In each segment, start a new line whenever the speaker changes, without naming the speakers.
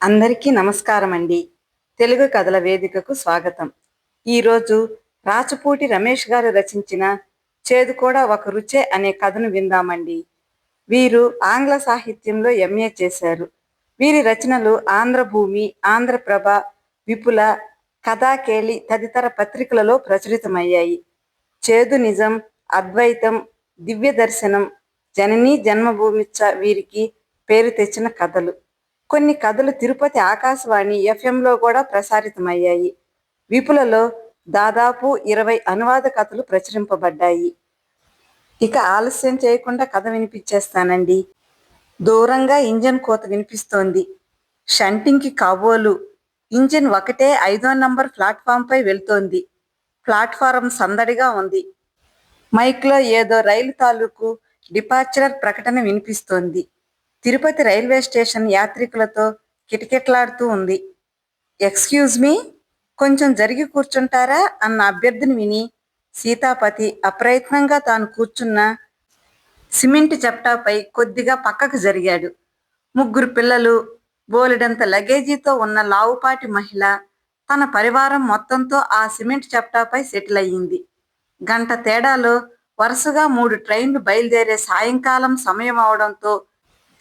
అందరికీ నమస్కారం అండి. తెలుగు కథల వేదికకు స్వాగతం. ఈరోజు రాచపూటి రమేష్ గారు రచించిన చేదు కూడా ఒక రుచే అనే కథను విందామండి. వీరు ఆంగ్ల సాహిత్యంలో ఎంఏ చేశారు. వీరి రచనలు ఆంధ్రభూమి, ఆంధ్రప్రభ, విపుల, కథాకేళి తదితర పత్రికలలో ప్రచురితమయ్యాయి. చేదు నిజం, అద్వైతం, దివ్య దర్శనం, జననీ జన్మభూమిచ్చ వీరికి పేరు తెచ్చిన కథలు. కొన్ని కథలు తిరుపతి ఆకాశవాణి ఎఫ్ఎంలో కూడా ప్రసారితమయ్యాయి. విపులలో దాదాపు 20 అనువాద కథలు ప్రచురింపబడ్డాయి. ఇక ఆలస్యం చేయకుండా కథ వినిపించేస్తానండి. దూరంగా ఇంజన్ కోత వినిపిస్తోంది. షంటింగ్కి కాబోలు. ఇంజిన్ ఒకటే 5వ నంబర్ ప్లాట్ఫామ్పై వెళ్తోంది. ప్లాట్ఫారం సందడిగా ఉంది. మైక్లో ఏదో రైలు తాలూకు డిపార్చర్ ప్రకటన వినిపిస్తోంది. తిరుపతి రైల్వే స్టేషన్ యాత్రికులతో కిటకిటలాడుతూ ఉంది. ఎక్స్క్యూజ్ మీ, కొంచెం జరిగి కూర్చుంటారా అన్న అభ్యర్థన విని సీతాపతి అప్రయత్నంగా తాను కూర్చున్న సిమెంట్ చప్టాపై కొద్దిగా పక్కకు జరిగాడు. 3 పిల్లలు, బోలెడంత లగేజీతో ఉన్న లావుపాటి మహిళ తన పరివారం మొత్తంతో ఆ సిమెంట్ చప్టాపై సెటిల్ అయ్యింది. గంట తేడాలో వరుసగా 3 ట్రైన్లు బయలుదేరే సాయంకాలం సమయం అవడంతో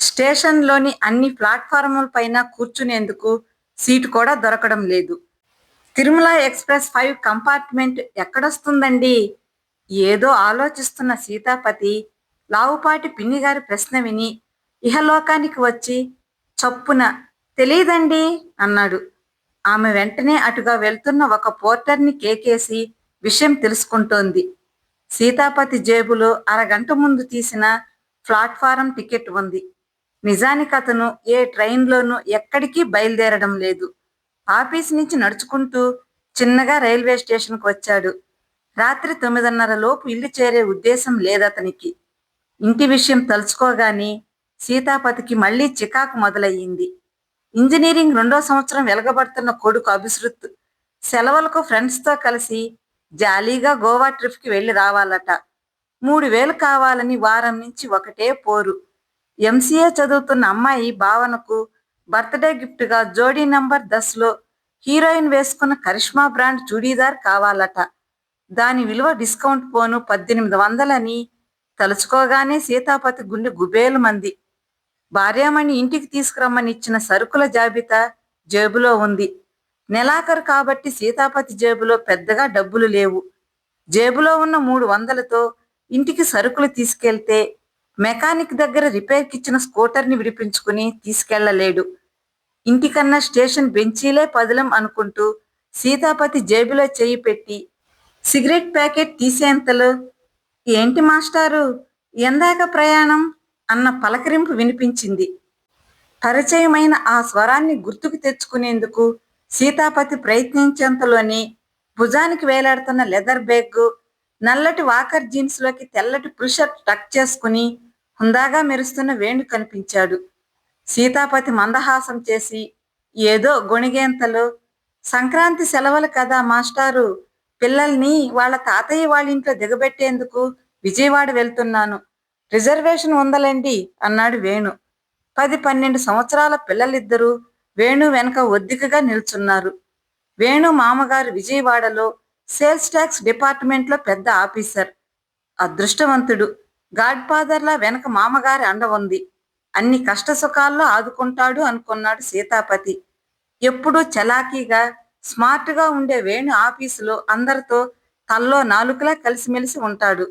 స్టేషన్లోని అన్ని ప్లాట్ఫారముల పైన కూర్చునేందుకు సీటు కూడా దొరకడం లేదు. తిరుమల ఎక్స్ప్రెస్ 5 కంపార్ట్మెంట్ ఎక్కడొస్తుందండి? ఏదో ఆలోచిస్తున్న సీతాపతి లావుపాటి పిన్నిగారి ప్రశ్న విని ఇహలోకానికి వచ్చి చప్పున తెలీదండి అన్నాడు. ఆమె వెంటనే అటుగా వెళ్తున్న ఒక పోర్టర్ని కేకేసి విషయం తెలుసుకుంటోంది. సీతాపతి జేబులో అరగంట ముందు తీసిన ప్లాట్ఫారం టికెట్ ఉంది. నిజానికి అతను ఏ ట్రైన్లోనూ ఎక్కడికి బయలుదేరడం లేదు. ఆఫీస్ నుంచి నడుచుకుంటూ చిన్నగా రైల్వే స్టేషన్కు వచ్చాడు. రాత్రి 9:30 లోపు ఇల్లు చేరే ఉద్దేశం లేదతనికి. ఇంటి విషయం తలుచుకోగానే సీతాపతికి మళ్లీ చికాకు మొదలయ్యింది. ఇంజనీరింగ్ 2వ సంవత్సరం వెలగబడుతున్న కొడుకు అభిశ్రుత్ సెలవులకు ఫ్రెండ్స్తో కలిసి జాలీగా గోవా ట్రిప్కి వెళ్ళి రావాలట. 3,000 కావాలని వారం నుంచి ఒకటే పోరు. ఎంసీఏ చదువుతున్న అమ్మాయి భావనకు బర్త్డే గిఫ్ట్గా జోడీ నంబర్ 10లో హీరోయిన్ వేసుకున్న కరిష్మా బ్రాండ్ చూడీదార్ కావాలట. దాని విలువ డిస్కౌంట్ పోను 1800 తలుచుకోగానే సీతాపతి గుండె గుబేలు మంది. భార్యామణి ఇంటికి తీసుకురమ్మని ఇచ్చిన సరుకుల జాబితా జేబులో ఉంది. నెలాఖరు కాబట్టి సీతాపతి జేబులో పెద్దగా డబ్బులు లేవు. జేబులో ఉన్న 300తో ఇంటికి సరుకులు తీసుకెళ్తే మెకానిక్ దగ్గర రిపేర్కిచ్చిన స్కూటర్ని విడిపించుకుని తీసుకెళ్లలేడు. ఇంటికన్నా స్టేషన్ బెంచీలే పదిలం అనుకుంటూ సీతాపతి జేబులో చెయ్యి పెట్టి సిగరెట్ ప్యాకెట్ తీసేంతలో ఏంటి మాస్టారు, ఎందాక ప్రయాణం అన్న పలకరింపు వినిపించింది. పరిచయమైన ఆ స్వరాన్ని గుర్తుకు తెచ్చుకునేందుకు సీతాపతి ప్రయత్నించేంతలోనే భుజానికి వేలాడుతున్న లెదర్ బ్యాగ్, నల్లటి వాకర్ జీన్స్లోకి తెల్లటి పుల్షర్ట్ టక్ చేసుకుని హుందాగా మెరుస్తున్న వేణు కనిపించాడు. సీతాపతి మందహాసం చేసి ఏదో గొణిగేంతలో, సంక్రాంతి సెలవులు కదా మాస్టారు, పిల్లల్ని వాళ్ళ తాతయ్య వాళ్ళ ఇంట్లో దిగబెట్టేందుకు విజయవాడ వెళ్తున్నాను, రిజర్వేషన్ ఉందలేండి అన్నాడు వేణు. 10-12 సంవత్సరాల పిల్లలిద్దరూ వేణు వెనక ఒద్దికగా నిల్చున్నారు. వేణు మామగారు విజయవాడలో సేల్స్ ట్యాక్స్ డిపార్ట్మెంట్లో పెద్ద ఆఫీసర్. అదృష్టవంతుడు. గాడ్ ఫాదర్లా వెనక మామగారి అండ ఉంది. అన్ని కష్ట సుఖాల్లో ఆదుకుంటాడు అనుకున్నాడు సీతాపతి. ఎప్పుడూ చలాకీగా స్మార్ట్గా ఉండే వేణు ఆఫీసులో అందరితో తల్లో నాలుకలా కలిసిమెలిసి ఉంటాడు.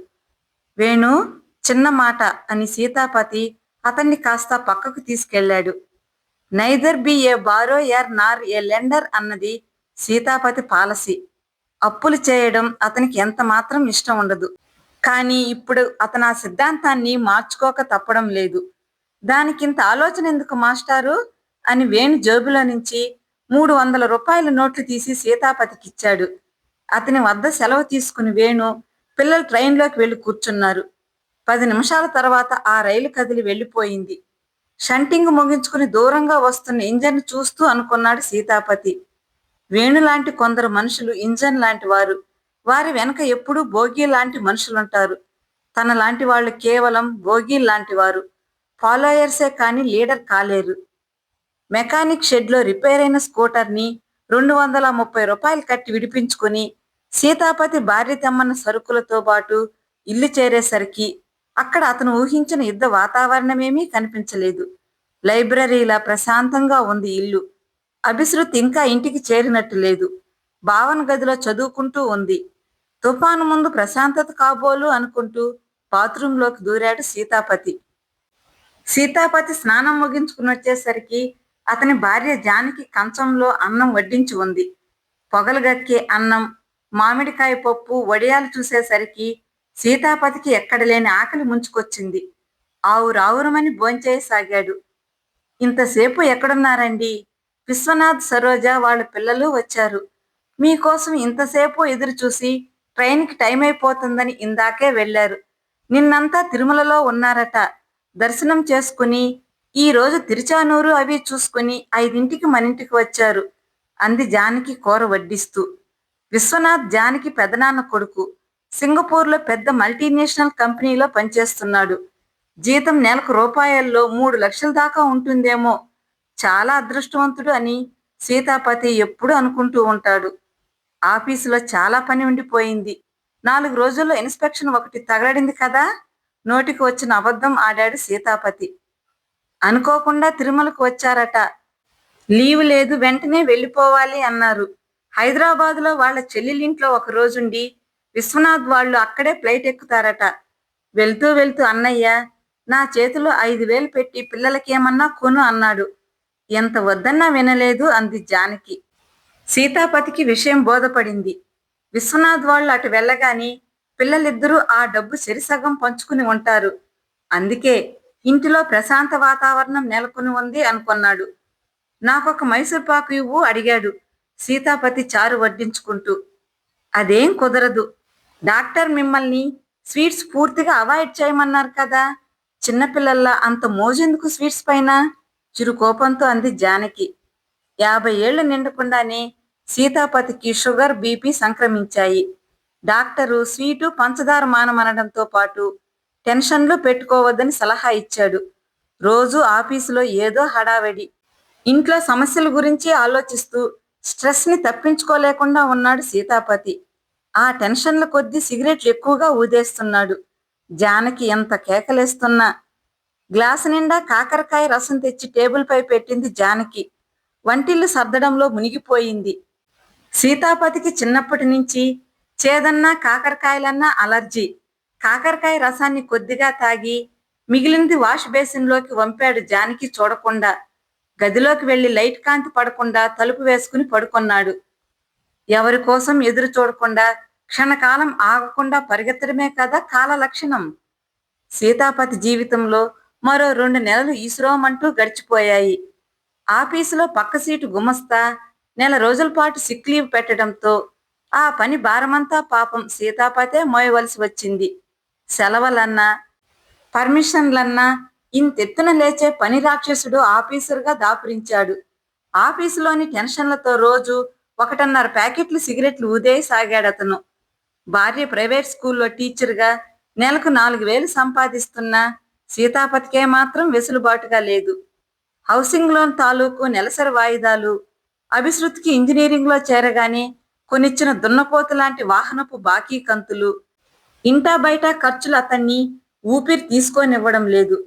వేణు, చిన్న మాట అని సీతాపతి అతన్ని కాస్త పక్కకు తీసుకెళ్లాడు. నైదర్ బి ఏ బారోయర్ నార్ ఏ లెండర్ అన్నది సీతాపతి పాలసీ. అప్పులు చేయడం అతనికి ఎంత మాత్రం ఇష్టం ఉండదు. కానీ ఇప్పుడు అతను ఆ సిద్ధాంతాన్ని మార్చుకోక తప్పడం లేదు. దానికింత ఆలోచన ఎందుకు మాస్టారు అని వేణు జేబులో నుంచి 300 రూపాయల నోట్లు తీసి సీతాపతికిచ్చాడు. అతని వద్ద సెలవు తీసుకుని వేణు పిల్లలు ట్రైన్లోకి వెళ్ళి కూర్చున్నారు. 10 నిమిషాల తర్వాత ఆ రైలు కదిలి వెళ్ళిపోయింది. షంటింగ్ ముగించుకుని దూరంగా వస్తున్న ఇంజన్ చూస్తూ అనుకున్నాడు సీతాపతి. వేణు లాంటి కొందరు మనుషులు ఇంజన్ లాంటి వారు. వారి వెనక ఎప్పుడూ బోగీ లాంటి మనుషులుంటారు. తన లాంటి వాళ్ళు కేవలం బోగీ లాంటి వారు. ఫాలోయర్సే కానీ లీడర్ కాలేరు. మెకానిక్ షెడ్లో రిపేర్ అయిన స్కూటర్ని 230 రూపాయలు కట్టి విడిపించుకుని సీతాపతి భార్య తెమ్మన్న సరుకులతో పాటు ఇల్లు చేరేసరికి అక్కడ అతను ఊహించిన యుద్ధ వాతావరణమేమీ కనిపించలేదు. లైబ్రరీలా ప్రశాంతంగా ఉంది ఇల్లు. అభిశృతి ఇంకా ఇంటికి చేరినట్టు లేదు. భావన గదిలో చదువుకుంటూ ఉంది. తుఫాను ముందు ప్రశాంతత కాబోలు అనుకుంటూ బాత్రూంలోకి దూరాడు సీతాపతి. సీతాపతి స్నానం ముగించుకుని వచ్చేసరికి అతని భార్య జానకి కంచంలో అన్నం వడ్డించి ఉంది. పొగలుగక్కే అన్నం, మామిడికాయ పప్పు, వడియాలు చూసేసరికి సీతాపతికి ఎక్కడలేని ఆకలి ముంచుకొచ్చింది. ఆవురావురమని భోంచేయసాగాడు. ఇంతసేపు ఎక్కడున్నారండి? విశ్వనాథ్, సరోజ వాళ్ళ పిల్లలు వచ్చారు. మీకోసం ఇంతసేపు ఎదురు చూసి ట్రైన్కి టైం అయిపోతుందని ఇందాకే వెళ్ళారు. నిన్నంతా తిరుమలలో ఉన్నారట. దర్శనం చేసుకుని ఈరోజు తిరుచానూరు అవి చూసుకుని 5ంటికి మనింటికి వచ్చారు అంది జానకి కూర వడ్డిస్తూ. విశ్వనాథ్ జానకి పెదనాన్న కొడుకు. సింగపూర్లో పెద్ద మల్టీనేషనల్ కంపెనీలో పనిచేస్తున్నాడు. జీతం నెలకు రూపాయల్లో 3 లక్షల దాకా ఉంటుందేమో. చాలా అదృష్టవంతుడు అని సీతాపతి ఎప్పుడూ అనుకుంటూ ఉంటాడు. ఆఫీసులో చాలా పని ఉండిపోయింది. 4 రోజుల్లో ఇన్స్పెక్షన్ ఒకటి తగలడింది కదా. నోటికి వచ్చిన అబద్ధం ఆడాడు సీతాపతి. అనుకోకుండా తిరుమలకు వచ్చారట. లీవ్ లేదు, వెంటనే వెళ్ళిపోవాలి అన్నారు. హైదరాబాదులో వాళ్ళ చెల్లెలింట్లో ఒక రోజుండి విశ్వనాథ్ వాళ్ళు అక్కడే ఫ్లైట్ ఎక్కుతారట. వెళ్తూ వెళ్తూ అన్నయ్య నా చేతిలో 5,000 పెట్టి పిల్లలకేమన్నా కొను అన్నాడు. ఎంత వద్దన్నా వినలేదు అంది జానకి. సీతాపతికి విషయం బోధపడింది. విశ్వనాథ్ వాళ్ళు అటు వెళ్ళగాని పిల్లలిద్దరూ ఆ డబ్బు చెరిసగం పంచుకుని ఉంటారు. అందుకే ఇంటిలో ప్రశాంత వాతావరణం నెలకొని ఉంది అనుకున్నాడు. నాకొక మైసూర్పాకు ఇవ్వు అడిగాడు సీతాపతి చారు వడ్డించుకుంటూ. అదేం కుదరదు. డాక్టర్ మిమ్మల్ని స్వీట్స్ పూర్తిగా అవాయిడ్ చేయమన్నారు కదా. చిన్నపిల్లల్లా అంత మోజెందుకు స్వీట్స్ పైన? చిరు కోపంతో అంది జానకి. 50 ఏళ్లు నిండకుండానే సీతాపతికి షుగర్, బీపీ సంక్రమించాయి. డాక్టరు స్వీటు, పంచదార మానమనడంతో పాటు టెన్షన్లు పెట్టుకోవద్దని సలహా ఇచ్చాడు. రోజు ఆఫీసులో ఏదో హడావిడి. ఇంట్లో సమస్యల గురించి ఆలోచిస్తూ స్ట్రెస్ని తప్పించుకోలేకుండా ఉన్నాడు సీతాపతి. ఆ టెన్షన్ల కొద్దీ సిగరెట్లు ఎక్కువగా ఊదేస్తున్నాడు. జానకి ఎంత కేకలేస్తున్నా. గ్లాసు నిండా కాకరకాయ రసం తెచ్చి టేబుల్పై పెట్టింది జానకి. వంటిల్లు సర్దడంలో మునిగిపోయింది. సీతాపతికి చిన్నప్పటి నుంచి చేదన్నా కాకరకాయలన్నా అలర్జీ. కాకరకాయ రసాన్ని కొద్దిగా తాగి మిగిలింది వాష్ బేసిన్లోకి వంపాడు జానకి చూడకుండా. గదిలోకి వెళ్లి లైట్ కాంతి పడకుండా తలుపు వేసుకుని పడుకున్నాడు. ఎవరి కోసం ఎదురు చూడకుండా క్షణకాలం ఆగకుండా పరిగెత్తడమే కదా కాల లక్షణం. సీతాపతి జీవితంలో మరో 2 నెలలు ఈశ్రోమంటూ గడిచిపోయాయి. ఆఫీసులో పక్క సీటు గుమస్తా నెల రోజుల పాటు సిక్ లీవ్ పెట్టడంతో ఆ పని భారమంతా పాపం సీతాపతే మోయవలసి వచ్చింది. సెలవులన్నా పర్మిషన్లన్నా ఇంతెత్తున లేచే పని రాక్షసుడు ఆఫీసర్గా దాపురించాడు. ఆఫీసులోని టెన్షన్లతో రోజు 1.5 ప్యాకెట్లు సిగరెట్లు ఊదేయసాగాడతను. భార్య ప్రైవేట్ స్కూల్లో టీచర్గా నెలకు 4,000 సంపాదిస్తున్నా సీతాపతికే మాత్రం వెసులుబాటుగా లేదు. హౌసింగ్ లోన్ తాలూకు నెలసరి వాయిదాలు, అభిశృతికి ఇంజనీరింగ్లో చేరగానే కొనిచ్చిన దున్నపోతు లాంటి వాహనపు బాకీ కంతులు, ఇంటా బయట ఖర్చులు అతన్ని ఊపిరి తీసుకోనివ్వడం లేదు.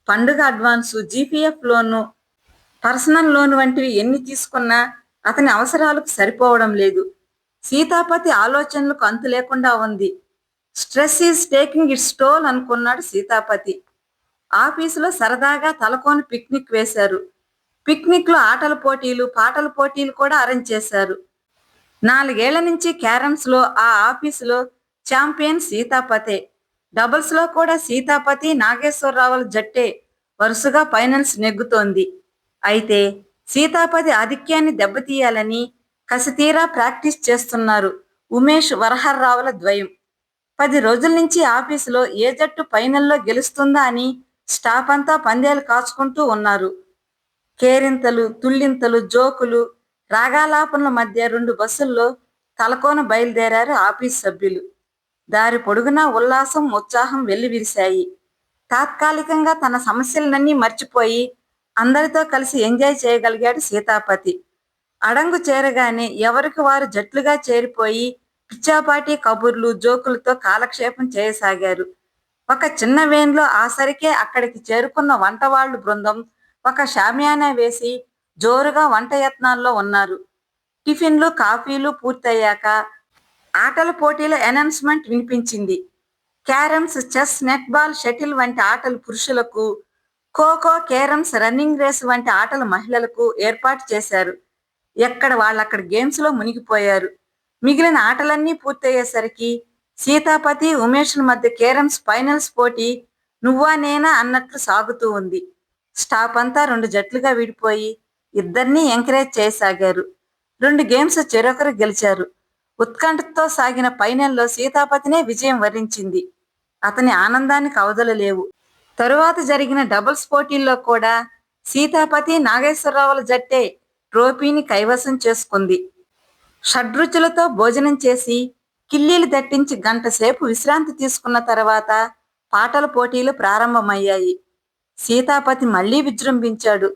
పండుగ అడ్వాన్సు, జీపీఎఫ్ లోను, పర్సనల్ లోన్ వంటివి ఎన్ని తీసుకున్నా అతని అవసరాలకు సరిపోవడం లేదు. సీతాపతి ఆలోచనలకు అంతు లేకుండా ఉంది. Stress is taking its toll అనుకున్నాడు సీతాపతి. ఆఫీసులో సరదాగా తలకోని పిక్నిక్ వేశారు. పిక్నిక్లో ఆటల పోటీలు, పాటల పోటీలు కూడా అరేంజ్ చేశారు. 4 ఏళ్ల నుంచి క్యారమ్స్లో ఆ ఆఫీసులో ఛాంపియన్ సీతాపతే. డబుల్స్లో కూడా సీతాపతి, నాగేశ్వరరావుల జట్టే వరుసగా ఫైనల్స్ నెగ్గుతోంది. అయితే సీతాపతి ఆధిక్యాన్ని దెబ్బతీయాలని కసితీరా ప్రాక్టీస్ చేస్తున్నారు ఉమేష్, వరహర్రావుల ద్వయం. 10 రోజుల నుంచి ఆఫీసులో ఏ జట్టు ఫైనల్లో గెలుస్తుందా అని స్టాఫ్ అంతా పందేలు కాచుకుంటూ ఉన్నారు. కేరింతలు, తుళ్ళింతలు, జోకులు, రాగాలాపనల మధ్య 2 బస్సుల్లో తలకోన బయలుదేరారు ఆఫీస్ సభ్యులు. దారి పొడుగునా ఉల్లాసం, ఉత్సాహం వెల్లివిరిశాయి. తాత్కాలికంగా తన సమస్యలన్నీ మర్చిపోయి అందరితో కలిసి ఎంజాయ్ చేయగలిగాడు సీతాపతి. అడంగు చేరగానే ఎవరికి వారు జట్లుగా చేరిపోయి పిచ్చాపాటి కబుర్లు జోకులతో కాలక్షేపం చేయసాగారు. ఒక చిన్న వేన్లో ఆసరికే అక్కడికి చేరుకున్న వంటవాళ్లు బృందం ఒక షామియానా వేసి జోరుగా వంట యత్నాల్లో ఉన్నారు. టిఫిన్లు కాఫీలు పూర్తయ్యాక ఆటల పోటీల అనౌన్స్మెంట్ వినిపించింది. క్యారమ్స్, చెస్, నెట్బాల్, షటిల్ వంటి ఆటలు పురుషులకు, ఖోఖో, కేరమ్స్, రన్నింగ్ రేస్ వంటి ఆటలు మహిళలకు ఏర్పాటు చేశారు. ఎక్కడ వాళ్ళక్కడ గేమ్స్ లో మునిగిపోయారు. మిగిలిన ఆటలన్నీ పూర్తయ్యేసరికి సీతాపతి, ఉమేష్ల మధ్య కేరమ్స్ ఫైనల్స్ పోటీ నువ్వా నేనా అన్నట్లు సాగుతూ ఉంది. స్టాఫ్ అంతా 2 జట్లుగా విడిపోయి ఇద్దరినీ ఎంకరేజ్ చేయసాగారు. 2 గేమ్స్ చెరొకరు గెలిచారు. ఉత్కంఠతో సాగిన ఫైనల్లో సీతాపతినే విజయం వరించింది. అతని ఆనందానికి అవధులు లేవు. తరువాత జరిగిన డబుల్స్ పోటీల్లో కూడా సీతాపతి, నాగేశ్వరరావుల జట్టే ట్రోఫీని కైవసం చేసుకుంది. షడ్రుచులతో భోజనం చేసి కిల్లీలు దట్టించి గంట సేపు విశ్రాంతి తీసుకున్న తర్వాత పాటల పోటీలు ప్రారంభమయ్యాయి. సీతాపతి మళ్లీ విజృంభించాడు.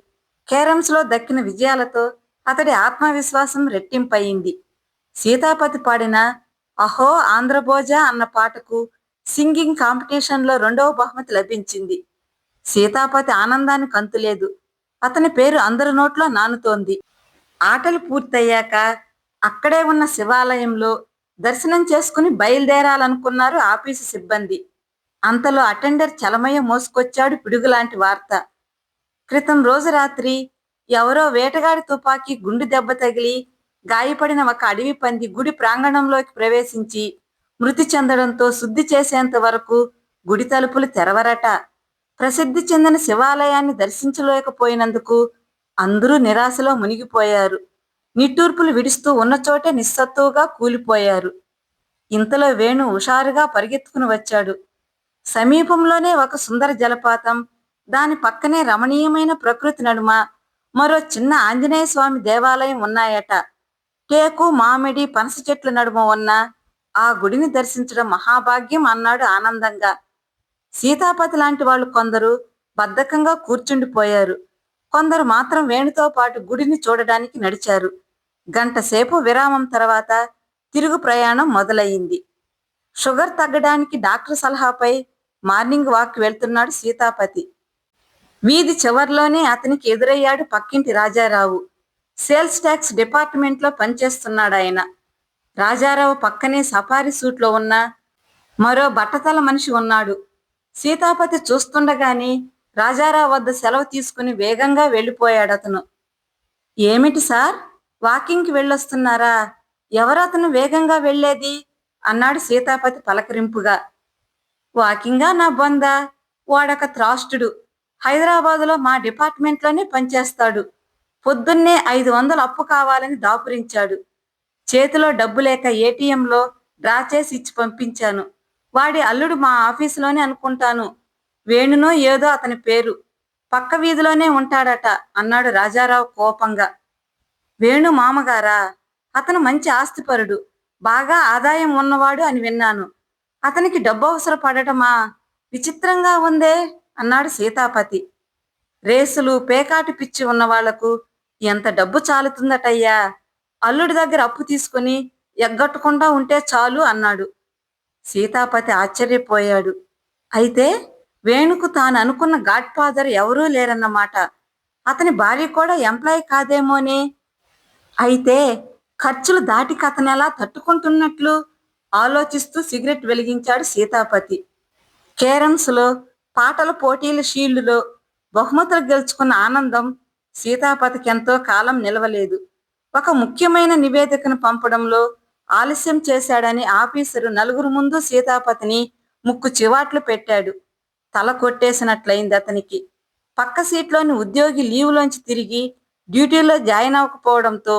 కేరమ్స్లో దక్కిన విజయాలతో అతడి ఆత్మవిశ్వాసం రెట్టింపయింది. సీతాపతి పాడిన అహో ఆంధ్రభోజ అన్న పాటకు సింగింగ్ కాంపిటీషన్లో 2వ బహుమతి లభించింది. సీతాపతి ఆనందానికి అంతులేదు. అతని పేరు అందరి నోట్లో నానుతోంది. ఆటలు పూర్తయ్యాక అక్కడే ఉన్న శివాలయంలో దర్శనం చేసుకుని బయలుదేరాలనుకున్నారు ఆఫీసు సిబ్బంది. అంతలో అటెండర్ చలమయ్య మోసుకొచ్చాడు పిడుగులాంటి వార్త. క్రితం రోజు రాత్రి ఎవరో వేటగాడి తుపాకీ గుండు దెబ్బ తగిలి గాయపడిన ఒక అడవి పంది గుడి ప్రాంగణంలోకి ప్రవేశించి మృతి చెందడంతో శుద్ధి చేసేంత వరకు గుడి తలుపులు తెరవరట. ప్రసిద్ధి చెందిన శివాలయాన్ని దర్శించలేకపోయినందుకు అందరూ నిరాశలో మునిగిపోయారు. నిట్టూర్పులు విడుస్తూ ఉన్న చోటే నిస్సత్తువుగా కూలిపోయారు. ఇంతలో వేణు హుషారుగా పరిగెత్తుకుని వచ్చాడు. సమీపంలోనే ఒక సుందర జలపాతం, దాని పక్కనే రమణీయమైన ప్రకృతి నడుమ మరో చిన్న ఆంజనేయ స్వామి దేవాలయం ఉన్నాయట. టేకు, మామిడి, పనస చెట్ల నడుమ ఉన్న ఆ గుడిని దర్శించడం మహాభాగ్యం అన్నాడు ఆనందంగా. సీతాపతి లాంటి వాళ్ళు కొందరు బద్ధకంగా కూర్చుండిపోయారు. కొందరు మాత్రం వేణుతో పాటు గుడిని చూడడానికి నడిచారు. గంట సేపు విరామం తర్వాత తిరుగు ప్రయాణం మొదలయ్యింది. షుగర్ తగ్గడానికి డాక్టర్ సలహాపై మార్నింగ్ వాక్ వెళ్తున్నాడు సీతాపతి. వీధి చివర్లోనే అతనికి ఎదురయ్యాడు పక్కింటి రాజారావు. సేల్స్ ట్యాక్స్ డిపార్ట్మెంట్లో పనిచేస్తున్నాడాయన. రాజారావు పక్కనే సఫారీ సూట్లో ఉన్న మరో బట్టతల మనిషి ఉన్నాడు. సీతాపతి చూస్తుండగానే రాజారావు వద్ద సెలవు తీసుకుని వేగంగా వెళ్ళిపోయాడతను. ఏమిటి సార్, వాకింగ్కి వెళ్ళొస్తున్నారా? ఎవరతను వేగంగా వెళ్ళేది అన్నాడు సీతాపతి పలకరింపుగా. వాకింగా నా బొందా, వాడొక త్రాష్టుడు. హైదరాబాదులో మా డిపార్ట్మెంట్లోనే పనిచేస్తాడు. పొద్దున్నే 500 అప్పు కావాలని దాపురించాడు. చేతిలో డబ్బు లేక ఏటీఎంలో డ్రా చేసి ఇచ్చి పంపించాను. వాడి అల్లుడు మా ఆఫీసులోనే అనుకుంటాను. వేణునో ఏదో అతని పేరు. పక్క వీధిలోనే ఉంటాడట అన్నాడు రాజారావు కోపంగా. వేణు మామగారా? అతను మంచి ఆస్తిపరుడు, బాగా ఆదాయం ఉన్నవాడు అని విన్నాను. అతనికి డబ్బు అవసరపడటమా? విచిత్రంగా ఉందే అన్నాడు సీతాపతి. రేసులు, పేకాటి పిచ్చి ఉన్న వాళ్లకు ఎంత డబ్బు చాలుతుందటయ్యా. అల్లుడి దగ్గర అప్పు తీసుకుని ఎగ్గొట్టకుండా ఉంటే చాలు అన్నాడు. సీతాపతి ఆశ్చర్యపోయాడు. అయితే వేణుకు తాను అనుకున్న గాడ్ ఫాదర్ ఎవరూ లేరన్నమాట. అతని భార్య కూడా ఎంప్లాయీ కాదేమోనే. అయితే ఖర్చులు దాటికి అతను ఎలా తట్టుకుంటున్నట్లు ఆలోచిస్తూ సిగరెట్ వెలిగించాడు సీతాపతి. కేరమ్స్లో, పాటల పోటీల షీల్డ్లో బహుమతులు గెలుచుకున్న ఆనందం సీతాపతికి ఎంతో కాలం నిలవలేదు. ఒక ముఖ్యమైన నివేదికను పంపడంలో ఆలస్యం చేశాడని ఆఫీసరు నలుగురు ముందు సీతాపతిని ముక్కు చివాట్లు పెట్టాడు. తల కొట్టేసినట్లయింది అతనికి. పక్క సీట్లోని ఉద్యోగి లీవులోంచి తిరిగి డ్యూటీలో జాయిన్ అవ్వకపోవడంతో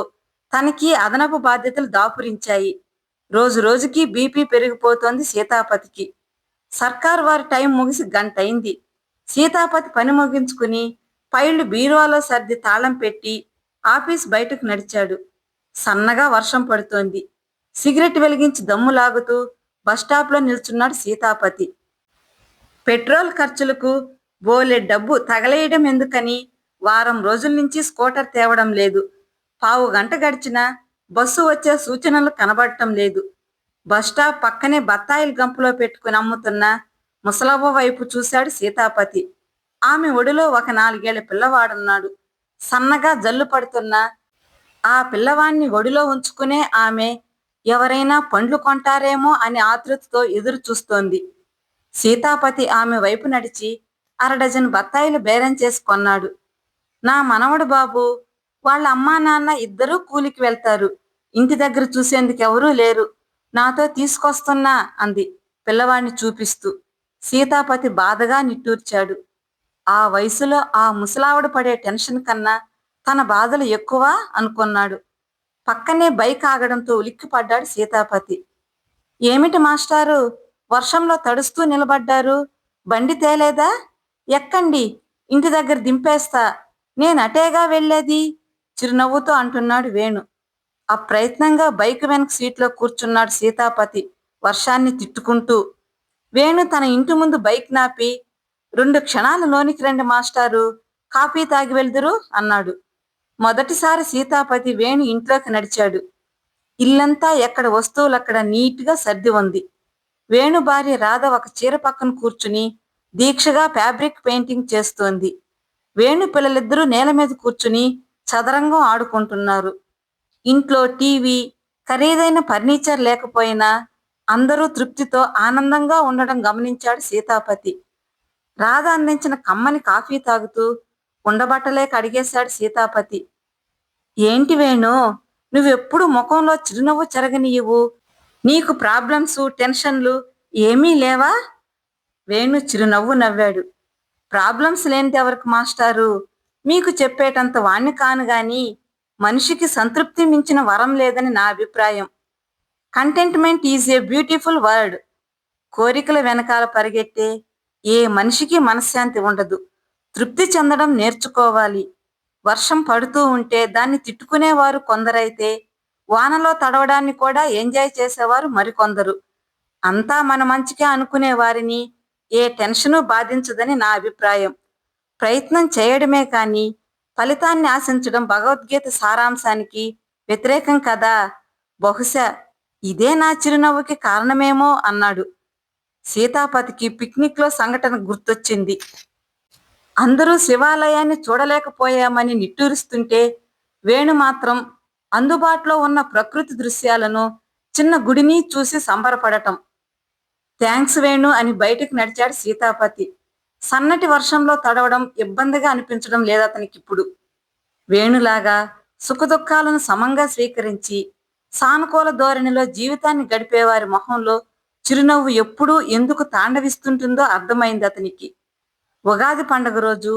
తనకి అదనపు బాధ్యతలు దాపురించాయి. రోజు రోజుకి బీపీ పెరిగిపోతోంది సీతాపతికి. సర్కార్ వారి టైం ముగిసి గంటైంది. సీతాపతి పని ముగించుకుని ఫైళ్లు బీరువాలో సర్ది తాళం పెట్టి ఆఫీస్ బయటకు నడిచాడు. సన్నగా వర్షం పడుతోంది. సిగరెట్ వెలిగించి దమ్ము లాగుతూ బస్టాప్లో నిల్చున్నాడు సీతాపతి. పెట్రోల్ ఖర్చులకు బోలె డబ్బు తగలేయడం ఎందుకని వారం రోజుల నుంచి స్కూటర్ తేవడం లేదు. పావు గంట గడిచినా బస్సు వచ్చే సూచనలు కనబడటం లేదు. బస్టాప్ పక్కనే బత్తాయిలు గంపలో పెట్టుకుని అమ్ముతున్న ముసలవ్వ వైపు చూశాడు సీతాపతి. ఆమె ఒడిలో ఒక 4 ఏళ్ల పిల్లవాడున్నాడు. సన్నగా జల్లు పడుతున్న ఆ పిల్లవాణ్ణి ఒడిలో ఉంచుకునే ఆమె ఎవరైనా పండ్లు కొంటారేమో అని ఆతృతతో ఎదురు చూస్తోంది. సీతాపతి ఆమె వైపు నడిచి 1/2 డజన్ బత్తాయిలు బేరం చేసి కొన్నాడు. నా మనవడు బాబు, వాళ్ళ అమ్మా నాన్న ఇద్దరూ కూలికి వెళ్తారు. ఇంటి దగ్గర చూసేందుకు ఎవరూ లేరు. నాతో తీసుకొస్తున్నా అంది పిల్లవాడిని చూపిస్తూ. సీతాపతి బాధగా నిట్టూర్చాడు. ఆ వయసులో ఆ ముసలావిడ పడే టెన్షన్ కన్నా తన బాధలు ఎక్కువ అనుకున్నాడు. పక్కనే బైక్ ఆగడంతో ఉలిక్కిపడ్డాడు సీతాపతి. ఏమిటి మాస్టారు, వర్షంలో తడుస్తూ నిలబడ్డారు? బండి తేలేదా? ఎక్కండి, ఇంటి దగ్గర దింపేస్తా. నేను అటేగా వెళ్ళేది చిరునవ్వుతో అంటున్నాడు వేణు. అప్రయత్నంగా బైక్ వెనక సీట్లో కూర్చున్నాడు సీతాపతి వర్షాన్ని తిట్టుకుంటూ. వేణు తన ఇంటి ముందు బైక్ నాపి 2 క్షణాలు లోనికి రండి మాస్టారు, కాఫీ తాగి వెళ్దురు అన్నాడు. మొదటిసారి సీతాపతి వేణు ఇంట్లోకి నడిచాడు. ఇల్లంతా ఎక్కడ వస్తువులక్కడ నీట్గా సర్ది ఉంది. వేణు భార్య రాధ ఒక చీర పక్కన కూర్చుని దీక్షగా ఫ్యాబ్రిక్ పెయింటింగ్ చేస్తోంది. వేణు పిల్లలిద్దరూ నేల మీద కూర్చుని చదరంగం ఆడుకుంటున్నారు. ఇంట్లో టీవీ, ఖరీదైన ఫర్నిచర్ లేకపోయినా అందరూ తృప్తితో ఆనందంగా ఉండడం గమనించాడు సీతాపతి. రాధ అందించిన కమ్మని కాఫీ తాగుతూ ఉండబట్టలేక అడిగేశాడు సీతాపతి. ఏంటి వేణు, నువ్వెప్పుడు ముఖంలో చిరునవ్వు చెరగనియ్యవు? నీకు ప్రాబ్లమ్స్, టెన్షన్లు ఏమీ లేవా? వేణు చిరునవ్వు నవ్వాడు. ప్రాబ్లమ్స్ లేనిది ఎవరికి మాస్టారు? మీకు చెప్పేటంత వాణ్ణి కాను గాని మనిషికి సంతృప్తి మించిన వరం లేదని నా అభిప్రాయం. Contentment is a beautiful word. కోరికల వెనకాల పరిగెట్టే ఏ మనిషికి మనశ్శాంతి ఉండదు. తృప్తి చెందడం నేర్చుకోవాలి. వర్షం పడుతూ ఉంటే దాన్ని తిట్టుకునేవారు కొందరైతే వానలో తడవడాన్ని కూడా ఎంజాయ్ చేసేవారు మరికొందరు. అంతా మన మంచికే అనుకునే వారిని ఏ టెన్షను బాధించదని నా అభిప్రాయం. ప్రయత్నం చేయడమే కానీ ఫలితాన్ని ఆశించడం భగవద్గీత సారాంశానికి వ్యతిరేకం కదా. బహుశా ఇదే నా చిరునవ్వుకి కారణమేమో అన్నాడు. సీతాపతికి పిక్నిక్లో సంఘటన గుర్తొచ్చింది. అందరూ శివాలయాన్ని చూడలేకపోయామని నిట్టూరుస్తుంటే వేణు మాత్రం అందుబాటులో ఉన్న ప్రకృతి దృశ్యాలను, చిన్న గుడిని చూసి సంబరపడటం. థ్యాంక్స్ వేణు అని బయటకు నడిచాడు సీతాపతి. సన్నటి వర్షంలో తడవడం ఇబ్బందిగా అనిపించడం లేదతనికిప్పుడు. వేణులాగా సుఖదుఖాలను సమంగా స్వీకరించి సానుకూల ధోరణిలో జీవితాన్ని గడిపేవారి మొహంలో చిరునవ్వు ఎప్పుడూ ఎందుకు తాండవిస్తుంటుందో అర్థమైంది అతనికి. ఉగాది పండుగ రోజు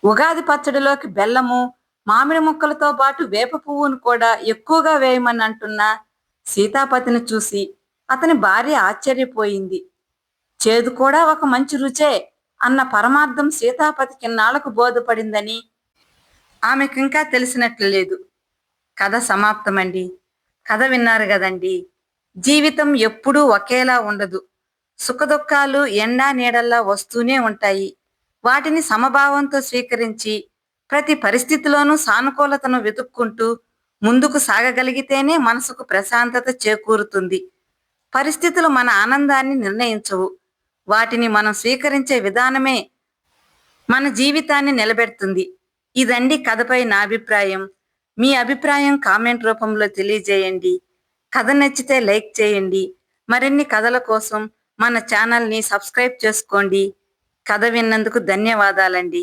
ఉగాది పచ్చడిలోకి బెల్లము, మామిడి ముక్కలతో పాటు వేప పువ్వును కూడా ఎక్కువగా వేయమని అంటున్న సీతాపతిని చూసి అతని భార్య ఆశ్చర్యపోయింది. చేదు కూడా ఒక మంచి రుచే అన్న పరమార్థం సీతాపతికి నాళ్లకు బోధపడిందని ఆమెకింకా తెలిసినట్లు లేదు. కథ సమాప్తమండి. కథ విన్నారు కదండి. జీవితం ఎప్పుడూ ఒకేలా ఉండదు. సుఖదుఖాలు ఎండా నీడల్లా వస్తూనే ఉంటాయి. వాటిని సమభావంతో స్వీకరించి ప్రతి పరిస్థితిలోనూ సానుకూలతను వెతుక్కుంటూ ముందుకు సాగగలిగితేనే మనసుకు ప్రశాంతత చేకూరుతుంది. పరిస్థితులు మన ఆనందాన్ని నిర్ణయించవు. వాటిని మనం స్వీకరించే విధానమే మన జీవితాన్ని నిలబెడుతుంది. ఇదండి కథపై నా అభిప్రాయం. మీ అభిప్రాయం కామెంట్ రూపంలో తెలియజేయండి. కథ నచ్చితే లైక్ చేయండి. మరిన్ని కథల కోసం మన ఛానల్ని సబ్స్క్రైబ్ చేసుకోండి. కథ విన్నందుకు ధన్యవాదాలండి.